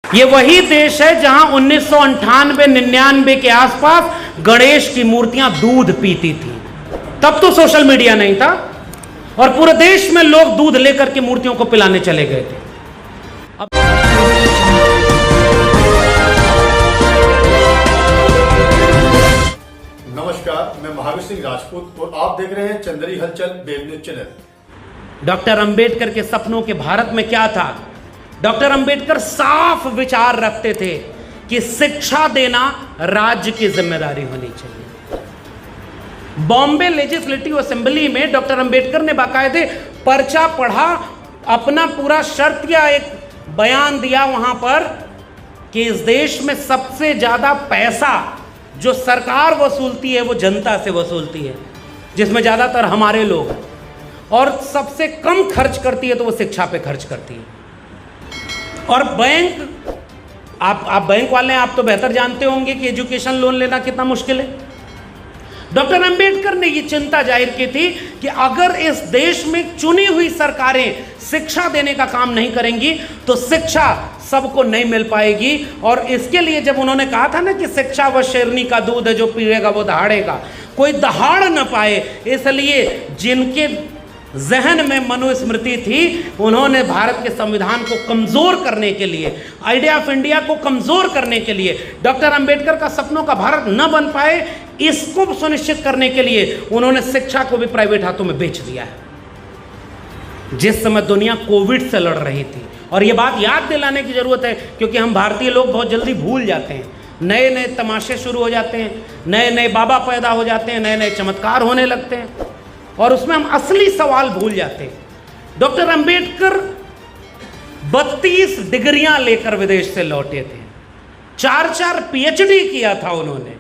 ये वही देश है जहां 1998-99 के आसपास गणेश की मूर्तियां दूध पीती थी। तब तो सोशल मीडिया नहीं था और पूरे देश में लोग दूध लेकर के मूर्तियों को पिलाने चले गए थे। नमस्कार, मैं महावीर सिंह राजपूत और आप देख रहे हैं चंदेरी हलचल web news channel. Doctor Ambedkar के सपनों के भारत में क्या था? डॉक्टर अंबेडकर साफ विचार रखते थे कि शिक्षा देना राज्य की जिम्मेदारी होनी चाहिए। बॉम्बे लेजिस्लेटिव असेंबली में डॉक्टर अंबेडकर ने बाकायदे पर्चा पढ़ा, अपना पूरा शर्त या एक बयान दिया वहां पर कि इस देश में सबसे ज्यादा पैसा जो सरकार वसूलती है वो जनता से वसूलती है, जिसमें ज्यादातर हमारे लोग हैं, और सबसे कम खर्च करती है तो वो शिक्षा पे खर्च करती है। और बैंक, आप बैंक वाले हैं, आप तो बेहतर जानते होंगे कि एजुकेशन लोन लेना कितना मुश्किल है। डॉक्टर अंबेडकर ने ये चिंता जाहिर की थी कि अगर इस देश में चुनी हुई सरकारें शिक्षा देने का काम नहीं करेंगी तो शिक्षा सबको नहीं मिल पाएगी। और इसके लिए जब उन्होंने कहा था ना कि शिक्षा व शेरनी का दूध है, जो पीएगा वो दहाड़ेगा, कोई दहाड़ न पाए, इसलिए जिनके जहन में मनुस्मृति थी उन्होंने भारत के संविधान को कमजोर करने के लिए, आइडिया ऑफ इंडिया को कमजोर करने के लिए, डॉक्टर अंबेडकर का सपनों का भारत न बन पाए, इसको सुनिश्चित करने के लिए उन्होंने शिक्षा को भी प्राइवेट हाथों में बेच दिया है। जिस समय दुनिया कोविड से लड़ रही थी, और ये बात याद दिलाने की जरूरत है क्योंकि हम भारतीय लोग बहुत जल्दी भूल जाते हैं, नए नए तमाशे शुरू हो जाते हैं, नए नए बाबा पैदा हो जाते हैं, नए नए चमत्कार होने लगते हैं और उसमें हम असली सवाल भूल जाते हैं। डॉक्टर अंबेडकर 32 डिग्रियां लेकर विदेश से लौटे थे, 4-4 पीएचडी किया था उन्होंने,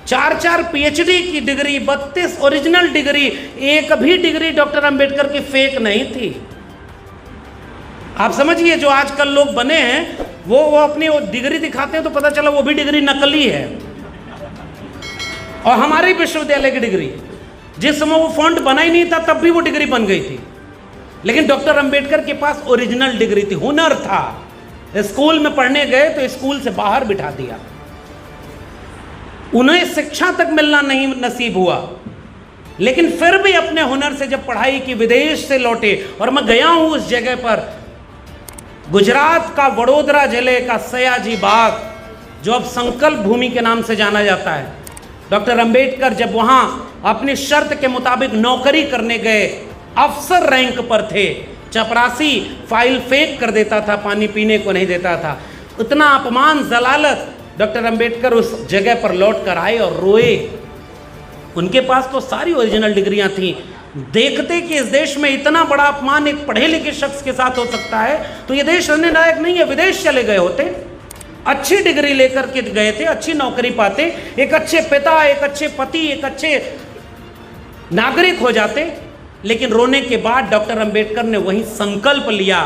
4-4 पीएचडी की डिग्री, 32 ओरिजिनल डिग्री, एक भी डिग्री डॉक्टर अंबेडकर की फेक नहीं थी। आप समझिए, जो आजकल लोग बने हैं वो अपनी डिग्री दिखाते हैं तो पता चला वो भी डिग्री नकली है। और हमारे विश्वविद्यालय की डिग्री, जिस समय वो फॉन्ट बना ही नहीं था तब भी वो डिग्री बन गई थी, लेकिन डॉक्टर अंबेडकर के पास ओरिजिनल डिग्री थी, हुनर था। स्कूल में पढ़ने गए तो स्कूल से बाहर बिठा दिया, उन्हें शिक्षा तक मिलना नहीं नसीब हुआ, लेकिन फिर भी अपने हुनर से जब पढ़ाई की विदेश से लौटे। और मैं गया हूं उस जगह पर, गुजरात का वडोदरा जिले का सयाजी बाग, जो अब संकल्प भूमि के नाम से जाना जाता है। डॉक्टर अंबेडकर जब वहां अपनी शर्त के मुताबिक नौकरी करने गए, अफसर रैंक पर थे, चपरासी फाइल फेंक कर देता था, पानी पीने को नहीं देता था, उतना अपमान जलालत। डॉक्टर अंबेडकर उस जगह पर लौट कर आए और रोए। उनके पास तो सारी ओरिजिनल डिग्रियां थी, देखते कि इस देश में इतना बड़ा अपमान एक पढ़े लिखे शख्स के साथ हो सकता है तो ये देश रहने लायक नहीं है, विदेश चले गए होते, अच्छी डिग्री लेकर के गए थे, अच्छी नौकरी पाते, एक अच्छे पिता, एक अच्छे पति, एक अच्छे नागरिक हो जाते। लेकिन रोने के बाद डॉक्टर अंबेडकर ने वही संकल्प लिया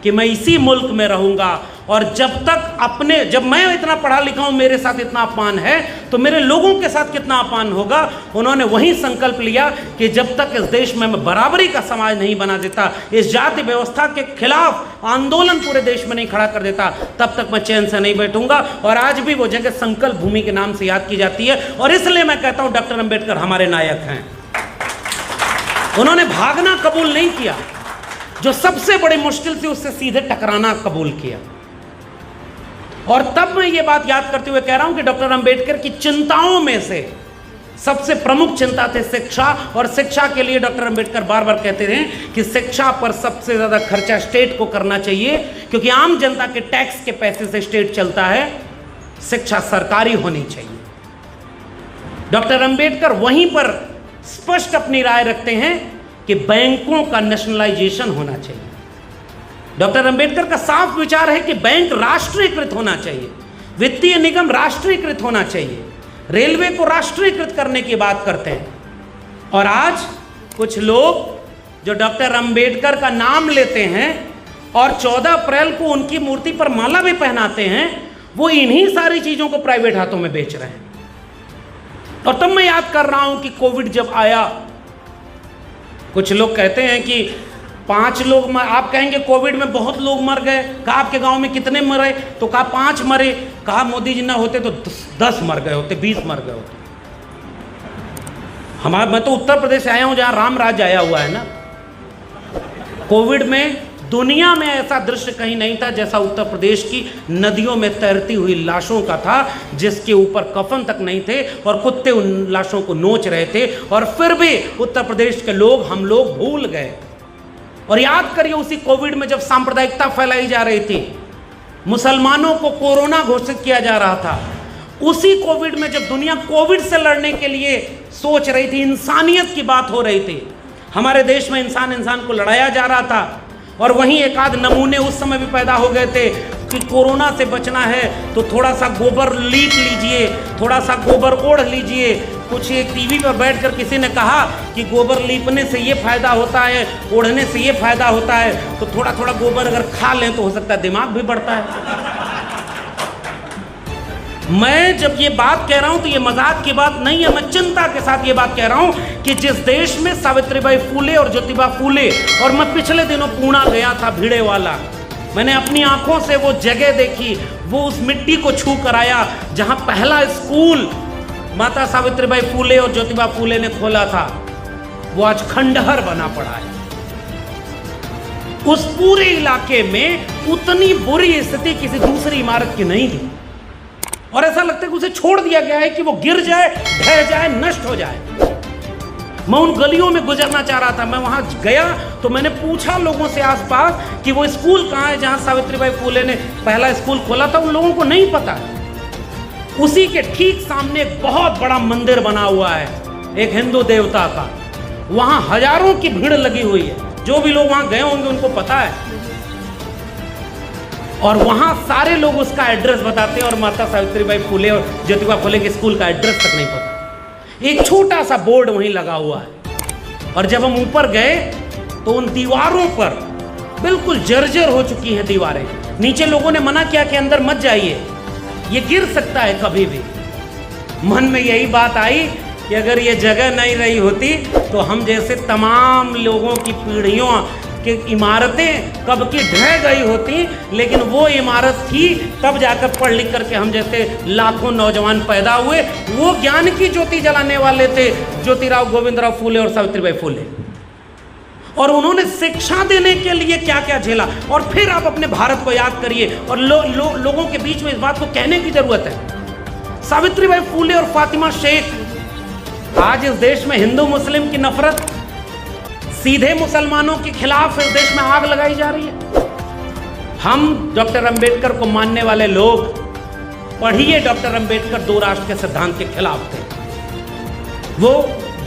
कि मैं इसी मुल्क में रहूंगा और जब मैं इतना पढ़ा लिखा हूं, मेरे साथ इतना अपमान है तो मेरे लोगों के साथ कितना अपमान होगा। उन्होंने वही संकल्प लिया कि जब तक इस देश में मैं बराबरी का समाज नहीं बना देता, इस जाति व्यवस्था के खिलाफ आंदोलन पूरे देश में नहीं खड़ा कर देता, तब तक मैं चैन से नहीं बैठूंगा। और आज भी वो जगह संकल्प भूमि के नाम से याद की जाती है। और इसलिए मैं कहता हूं डॉक्टर अंबेडकर हमारे नायक हैं। उन्होंने भागना कबूल नहीं किया, जो सबसे बड़ी मुश्किल थी उससे सीधे टकराना कबूल किया। और तब मैं ये बात याद करते हुए कह रहा हूं कि डॉक्टर अंबेडकर की चिंताओं में से सबसे प्रमुख चिंता थे शिक्षा। और शिक्षा के लिए डॉक्टर अंबेडकर बार बार कहते थे कि शिक्षा पर सबसे ज्यादा खर्चा स्टेट को करना चाहिए, क्योंकि आम जनता के टैक्स के पैसे से स्टेट चलता है, शिक्षा सरकारी होनी चाहिए। डॉक्टर अंबेडकर वहीं पर स्पष्ट अपनी राय रखते हैं कि बैंकों का नेशनलाइजेशन होना चाहिए। डॉक्टर अंबेडकर का साफ विचार है कि बैंक राष्ट्रीयकृत होना चाहिए, वित्तीय निगम राष्ट्रीयकृत होना चाहिए, रेलवे को राष्ट्रीयकृत करने की बात करते हैं। और आज कुछ लोग जो डॉक्टर अंबेडकर का नाम लेते हैं और 14 अप्रैल को उनकी मूर्ति पर माला भी पहनाते हैं, वो इन्हीं सारी चीजों को प्राइवेट हाथों में बेच रहे हैं। और तब मैं याद कर रहा हूं कि कोविड जब आया, कुछ लोग कहते हैं कि 5 लोग आप कहेंगे कोविड में बहुत लोग मर गए, कहा आपके गांव में कितने मरे, तो कहा 5 मरे, कहा मोदी जी ना होते तो 10 मर गए होते, 20 मर गए होते। मैं तो उत्तर प्रदेश से आया हूं जहां राम राज्य आया हुआ है ना। कोविड में दुनिया में ऐसा दृश्य कहीं नहीं था जैसा उत्तर प्रदेश की नदियों में तैरती हुई लाशों का था, जिसके ऊपर कफन तक नहीं थे और कुत्ते उन लाशों को नोच रहे थे, और फिर भी उत्तर प्रदेश के लोग, हम लोग भूल गए। और याद करिए उसी कोविड में जब सांप्रदायिकता फैलाई जा रही थी, मुसलमानों को कोरोना घोषित किया जा रहा था, उसी कोविड में जब दुनिया कोविड से लड़ने के लिए सोच रही थी, इंसानियत की बात हो रही थी, हमारे देश में इंसान को लड़ाया जा रहा था, और वहीं एक आध नमूने उस समय भी पैदा हो गए थे कि कोरोना से बचना है तो थोड़ा सा गोबर लीप लीजिए, थोड़ा सा गोबर ओढ़ लीजिए। कुछ एक टीवी पर बैठकर किसी ने कहा कि गोबर लीपने से ये फायदा होता है, ओढ़ने से ये फायदा होता है, तो थोड़ा थोड़ा गोबर अगर खा लें तो हो सकता है दिमाग भी बढ़ता है। मैं जब ये बात कह रहा हूं तो ये मजाक की बात नहीं है, मैं चिंता के साथ ये बात कह रहा हूं कि जिस देश में सावित्रीबाई फूले और ज्योतिबा फूले, और मैं पिछले दिनों पुणे गया था, भिड़े वाला, मैंने अपनी आंखों से वो जगह देखी, वो उस मिट्टी को छू कर आया जहां पहला स्कूल माता सावित्रीबाई फूले और ज्योतिबा फूले ने खोला था, वो आज खंडहर बना पड़ा है। उस पूरे इलाके में उतनी बुरी स्थिति किसी दूसरी इमारत की नहीं थी, और ऐसा लगता है कि उसे छोड़ दिया गया है कि वो गिर जाए, ढह जाए, नष्ट हो जाए। मैं उन गलियों में गुजरना चाह रहा था, मैं वहां गया तो मैंने पूछा लोगों से आसपास कि वो स्कूल कहाँ है जहां सावित्रीबाई फूले ने पहला स्कूल खोला था। उन लोगों को नहीं पता। उसी के ठीक सामने एक बहुत बड़ा मंदिर बना हुआ है, एक हिंदू देवता का, वहां हजारों की भीड़ लगी हुई है। जो भी लोग वहां गए होंगे उनको पता है, और वहां सारे लोग उसका एड्रेस बताते हैं, और माता सावित्रीबाई फूले और ज्योतिबा फूले के स्कूल का एड्रेस तक नहीं पता। एक छोटा सा बोर्ड वहीं लगा हुआ है, और जब हम ऊपर गए तो उन दीवारों पर बिल्कुल जर्जर हो चुकी हैं दीवारें। नीचे लोगों ने मना किया कि अंदर मत जाइए, ये गिर सकता है कभी भी। मन में यही बात आई कि अगर ये जगह नहीं रही होती तो हम जैसे तमाम लोगों की पीढ़ियों कि इमारतें कब की ढह गई होती, लेकिन वो इमारत थी तब जाकर पढ़ लिख करके हम जैसे लाखों नौजवान पैदा हुए। वो ज्ञान की ज्योति जलाने वाले थे ज्योतिराव गोविंदराव फूले और सावित्रीबाई फूले, और उन्होंने शिक्षा देने के लिए क्या क्या झेला। और फिर आप अपने भारत को याद करिए, और लोगों के बीच में इस बात को कहने की जरूरत है। सावित्रीबाई फूले और फातिमा शेख, आज इस देश में हिंदू मुस्लिम की नफरत, सीधे मुसलमानों के खिलाफ इस देश में आग लगाई जा रही है। हम डॉक्टर अंबेडकर को मानने वाले लोग, पढ़िए, डॉक्टर अंबेडकर 2 राष्ट्र के सिद्धांत के खिलाफ थे। वो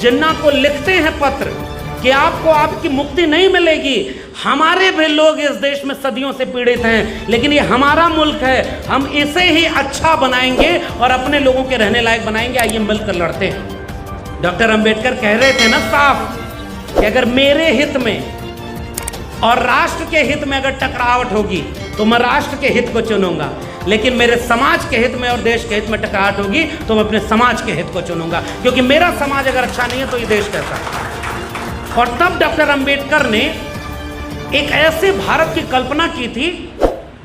जिन्ना को लिखते हैं पत्र कि आपको आपकी मुक्ति नहीं मिलेगी, हमारे भी लोग इस देश में सदियों से पीड़ित हैं, लेकिन ये हमारा मुल्क है, हम इसे ही अच्छा बनाएंगे और अपने लोगों के रहने लायक बनाएंगे, आइए मिलकर लड़ते हैं। डॉक्टर अंबेडकर कह रहे थे ना साफ कि अगर मेरे हित में और राष्ट्र के हित में अगर टकरावट होगी तो मैं राष्ट्र के हित को चुनूंगा, लेकिन मेरे समाज के हित में और देश के हित में टकराहट होगी तो मैं अपने समाज के हित को चुनूंगा, क्योंकि मेरा समाज अगर अच्छा नहीं है तो ये देश कैसा है। और तब डॉक्टर अंबेडकर ने एक ऐसे भारत की कल्पना की थी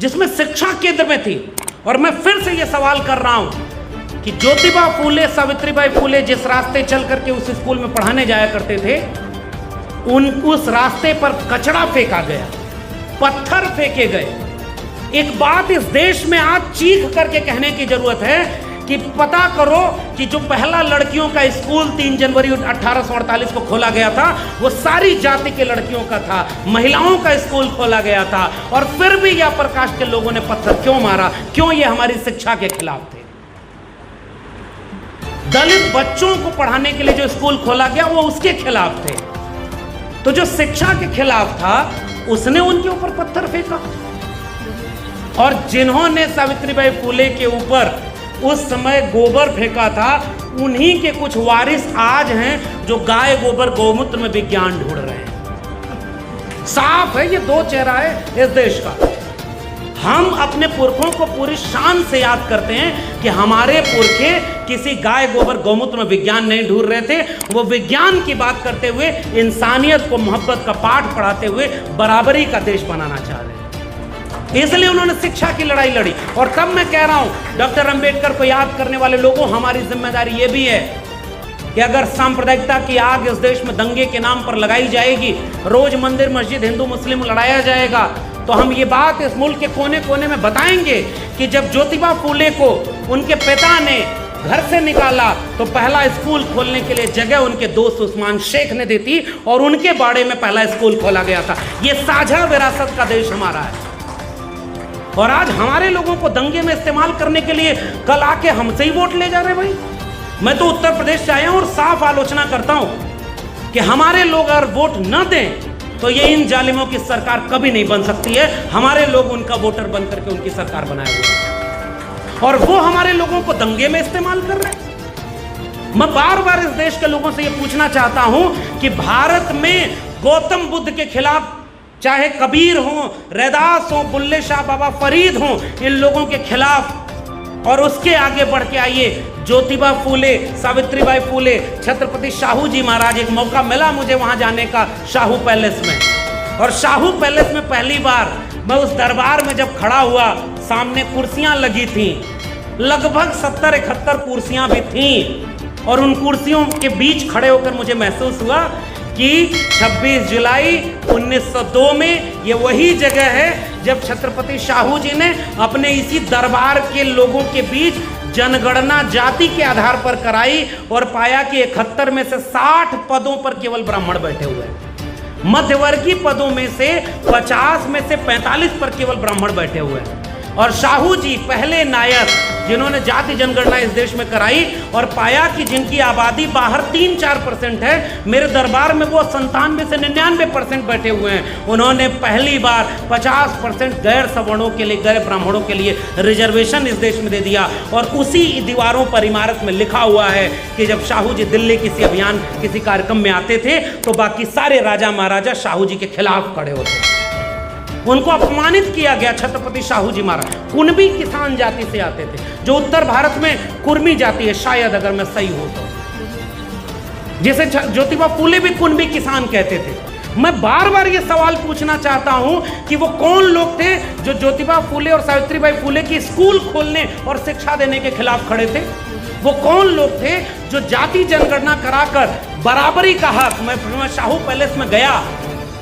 जिसमें शिक्षा केंद्र में थी। और मैं फिर से ये सवाल कर रहा हूं कि ज्योतिबा फूले, सावित्रीबाई फूले जिस रास्ते चल करके उस स्कूल में पढ़ाने जाया करते थे, उस रास्ते पर कचरा फेंका गया, पत्थर फेंके गए। एक बात इस देश में आज चीख करके कहने की जरूरत है कि पता करो कि जो पहला लड़कियों का स्कूल 3 जनवरी 1848 को खोला गया था, वो सारी जाति के लड़कियों का था, महिलाओं का स्कूल खोला गया था, और फिर भी यह प्रकाश के लोगों ने पत्थर क्यों मारा? क्यों? ये हमारी शिक्षा के खिलाफ थे। दलित बच्चों को पढ़ाने के लिए जो स्कूल खोला गया वो उसके खिलाफ थे। तो जो शिक्षा के खिलाफ था उसने उनके ऊपर पत्थर फेंका। और जिन्होंने सावित्रीबाई फूले के ऊपर उस समय गोबर फेंका था, उन्हीं के कुछ वारिस आज हैं जो गाय गोबर गौमूत्र में विज्ञान ढूंढ रहे हैं। साफ है, ये 2 चेहरा है इस देश का। हम अपने पुरखों को पूरी शान से याद करते हैं कि हमारे पुरखे किसी गाय गोबर गौमूत्र में विज्ञान नहीं ढूंढ रहे थे, वो विज्ञान की बात करते हुए इंसानियत को मोहब्बत का पाठ पढ़ाते हुए बराबरी का देश बनाना चाह रहे हैं। इसलिए उन्होंने शिक्षा की लड़ाई लड़ी। और तब मैं कह रहा हूं, डॉक्टर अंबेडकर को याद करने वाले लोगों, हमारी जिम्मेदारी यह भी है कि अगर सांप्रदायिकता की आग इस देश में दंगे के नाम पर लगाई जाएगी, रोज मंदिर मस्जिद हिंदू मुस्लिम लड़ाया जाएगा, तो हम ये बात इस मुल्क के कोने कोने में बताएंगे कि जब ज्योतिबा फूले को उनके पिता ने घर से निकाला तो पहला स्कूल खोलने के लिए जगह उनके दोस्त उस्मान शेख ने दी थी और उनके बाड़े में पहला स्कूल खोला गया था। ये साझा विरासत का देश हमारा है। और आज हमारे लोगों को दंगे में इस्तेमाल करने के लिए कल आके हमसे ही वोट ले जा रहे भाई। मैं तो उत्तर प्रदेश से आया हूं और साफ आलोचना करता हूं कि हमारे लोग अगर वोट न दें तो ये इन जालिमों की सरकार कभी नहीं बन सकती है। हमारे लोग उनका वोटर बन करके उनकी सरकार बनाए हुए हैं और वो हमारे लोगों को दंगे में इस्तेमाल कर रहे हैं। मैं बार बार इस देश के लोगों से ये पूछना चाहता हूं कि भारत में गौतम बुद्ध के खिलाफ चाहे कबीर हो, रैदास हो, बुल्ले शाह बाबा फरीद हो, इन लोगों के खिलाफ, और उसके आगे बढ़ के आइए ज्योतिबा फूले, सावित्रीबाई फूले, छत्रपति शाहू जी महाराज। एक मौका मिला मुझे वहां जाने का शाहू पैलेस में, और शाहू पैलेस में पहली बार मैं उस दरबार में जब खड़ा हुआ, सामने कुर्सियां लगी थी, लगभग 70-71 कुर्सियां भी थीं, और उन कुर्सियों के बीच खड़े होकर मुझे महसूस हुआ कि 26 जुलाई 1902 में ये वही जगह है जब छत्रपति शाहू जी ने अपने इसी दरबार के लोगों के बीच जनगणना जाति के आधार पर कराई और पाया कि 71 में से 60 पदों पर केवल ब्राह्मण बैठे हुए हैं। मध्यवर्गीय पदों में से 50 में से 45 पर केवल ब्राह्मण बैठे हुए हैं। और शाहू जी पहले नायक जिन्होंने जाति जनगणना इस देश में कराई और पाया कि जिनकी आबादी बाहर 3-4% है, मेरे दरबार में वो 97 से 99% बैठे हुए हैं। उन्होंने पहली बार 50% गैर सवर्णों के लिए, गैर ब्राह्मणों के लिए रिजर्वेशन इस देश में दे दिया। और उसी दीवारों पर इमारत में लिखा हुआ है कि जब शाहू जी दिल्ली किसी अभियान, किसी कार्यक्रम में आते थे तो बाकी सारे राजा महाराजा शाहू जी के खिलाफ खड़े होते, उनको अपमानित किया गया। छत्रपति शाहू जी महाराज कुणबी किसान जाति से आते थे, जो उत्तर भारत में कुर्मी जाति है शायद, अगर मैं सही हो तो, जिसे ज्योतिबा फूले भी कुणबी किसान कहते थे। मैं बार बार ये सवाल पूछना चाहता हूं कि वो कौन लोग थे जो ज्योतिबा फूले और सावित्रीबाई फूले की स्कूल खोलने और शिक्षा देने के खिलाफ खड़े थे? वो कौन लोग थे जो जाति जनगणना कराकर बराबरी का हक? मैं शाहू पैलेस में गया,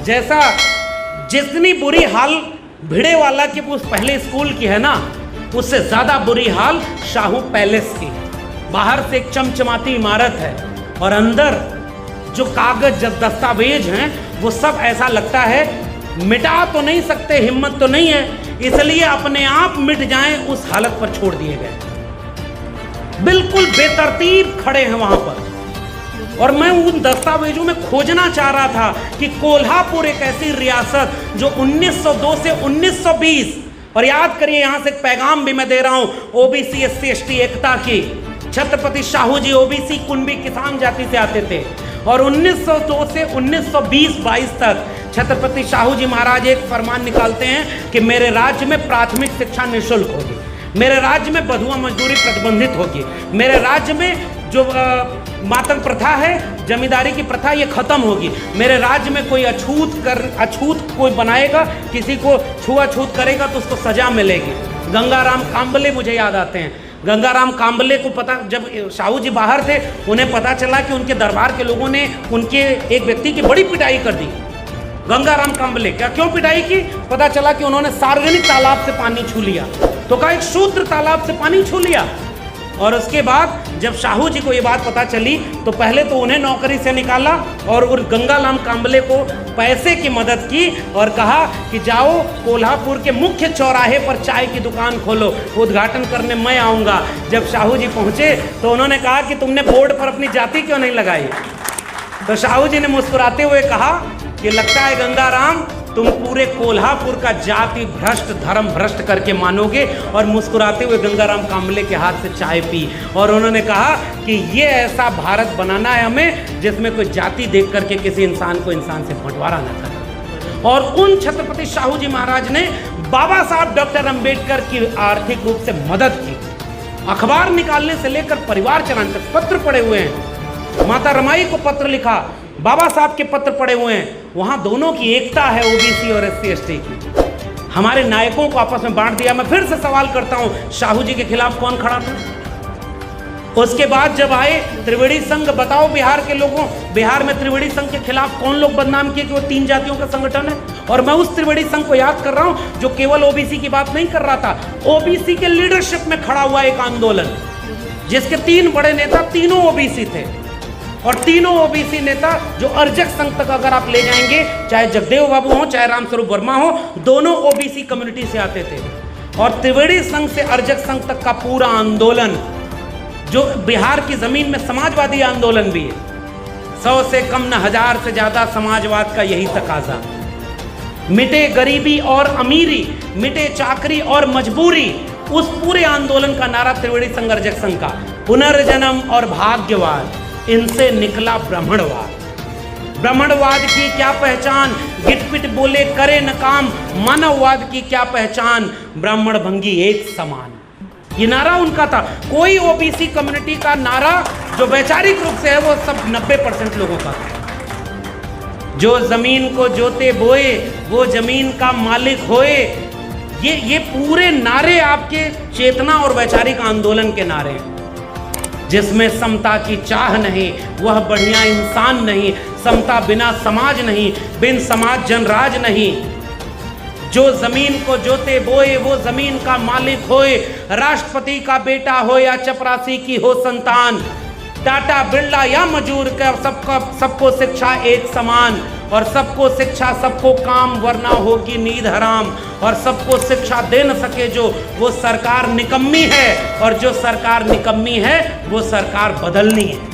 जैसा जितनी बुरी हाल भिड़े वाला की उस पहले स्कूल की है ना, उससे ज्यादा बुरी हाल शाहू पैलेस की। बाहर से एक चमचमाती इमारत है और अंदर जो कागज दस्तावेज हैं वो सब ऐसा लगता है मिटा तो नहीं सकते, हिम्मत तो नहीं है, इसलिए अपने आप मिट जाएं उस हालत पर छोड़ दिए गए। बिल्कुल बेतरतीब खड़े हैं वहां पर। और मैं उन दस्तावेजों में खोजना चाह रहा था कि कोल्हापुर एक ऐसी रियासत जो 1902 से 1920, और याद करिए यहां से एक पैगाम भी मैं दे रहा हूं ओबीसी SC ST एकता की। छत्रपति शाहू जी ओबीसी कुणबी किसान जाति से आते थे और 1902 से 1920-22 तक छत्रपति शाहू जी महाराज एक फरमान निकालते हैं कि मेरे राज्य में प्राथमिक शिक्षा निःशुल्क होगी, मेरे राज्य में बधुआ मजदूरी प्रतिबंधित होगी, मेरे राज्य में जो मातंग प्रथा है, जमींदारी की प्रथा, ये खत्म होगी, मेरे राज्य में कोई अछूत कोई बनाएगा, किसी को छुआछूत करेगा तो उसको सजा मिलेगी। गंगाराम कांबले मुझे याद आते हैं। गंगाराम कांबले को पता, जब शाहू जी बाहर थे उन्हें पता चला कि उनके दरबार के लोगों ने उनके एक व्यक्ति की बड़ी पिटाई कर दी। गंगाराम कांबले क्या क्यों पिटाई की? पता चला कि उन्होंने सार्वजनिक तालाब से पानी छू लिया, तो कहा एक शूद्र तालाब से पानी छू लिया। और उसके बाद जब शाहू जी को ये बात पता चली तो पहले तो उन्हें नौकरी से निकाला और गंगाराम कांबले को पैसे की मदद की और कहा कि जाओ कोल्हापुर के मुख्य चौराहे पर चाय की दुकान खोलो, उद्घाटन करने मैं आऊँगा। जब शाहू जी पहुँचे तो उन्होंने कहा कि तुमने बोर्ड पर अपनी जाति क्यों नहीं लगाई? तो शाहू जी ने मुस्कुराते हुए कहा कि लगता है गंगाराम तुम पूरे कोल्हापुर का जाति भ्रष्ट, धर्म भ्रष्ट करके मानोगे। और मुस्कुराते हुए गंगाराम कांबले के हाथ से चाय पी और उन्होंने कहा कि ये ऐसा भारत बनाना है हमें जिसमें कोई जाति देख करके किसी इंसान को इंसान से बंटवारा न करे। और उन छत्रपति शाहू जी महाराज ने बाबा साहब डॉक्टर अंबेडकर की आर्थिक रूप से मदद की। अखबार निकालने से लेकर परिवार चलाने तक पत्र पड़े हुए हैं। माता रमाई को पत्र लिखा, बाबा साहब के पत्र पड़े हुए हैं। वहां दोनों की एकता है, ओबीसी और एससी एसटी की। हमारे नायकों को आपस में बांट दिया। मैं फिर से सवाल करता हूं, शाहू जी के खिलाफ कौन खड़ा था? उसके बाद जब आए त्रिवेणी संघ, बताओ बिहार के लोगों, बिहार में त्रिवेणी संघ के खिलाफ कौन लोग बदनाम किए कि वो 3 जातियों का संगठन है? और मैं उस त्रिवेणी संघ को याद कर रहा हूं जो केवल ओबीसी की बात नहीं कर रहा था, ओबीसी के लीडरशिप में खड़ा हुआ एक आंदोलन जिसके 3 बड़े नेता तीनों ओबीसी थे। और तीनों ओबीसी नेता जो अर्जक संघ तक अगर आप ले जाएंगे, चाहे जगदेव बाबू हो चाहे रामस्वरूप वर्मा हो, दोनों ओबीसी कम्युनिटी से आते थे। और त्रिवेणी संघ से अर्जक संघ तक का पूरा आंदोलन जो बिहार की जमीन में समाजवादी आंदोलन भी है, 100 से कम न 1000 से ज्यादा समाजवाद का यही तकाजा। मिटे गरीबी और अमीरी, मिटे चाकरी और मजबूरी, उस पूरे आंदोलन का नारा त्रिवेणी संघ अर्जक संघ का। पुनर्जन्म और भाग्यवाद, इनसे निकला ब्राह्मणवाद। ब्राह्मणवाद की क्या पहचान, गिटपिट बोले करे न काम। मानववाद की क्या पहचान, ब्राह्मण भंगी एक समान। ये नारा उनका था। कोई ओबीसी कम्युनिटी का नारा जो वैचारिक रूप से है वो सब 90% लोगों का था। जो जमीन को जोते बोए वो जमीन का मालिक होए। ये पूरे नारे आपके चेतना और वैचारिक आंदोलन के नारे हैं। जिसमें समता की चाह नहीं वह बढ़िया इंसान नहीं, समता बिना समाज नहीं, बिन समाज जनराज नहीं। जो जमीन को जोते बोए वो जमीन का मालिक होए। राष्ट्रपति का बेटा हो या चपरासी की हो संतान, टाटा बिरला या मजूर का सबको शिक्षा एक समान। और सबको शिक्षा सबको काम वरना होगी नींद हराम। और सबको शिक्षा दे न सके जो, वो सरकार निकम्मी है। और जो सरकार निकम्मी है वो सरकार बदलनी है।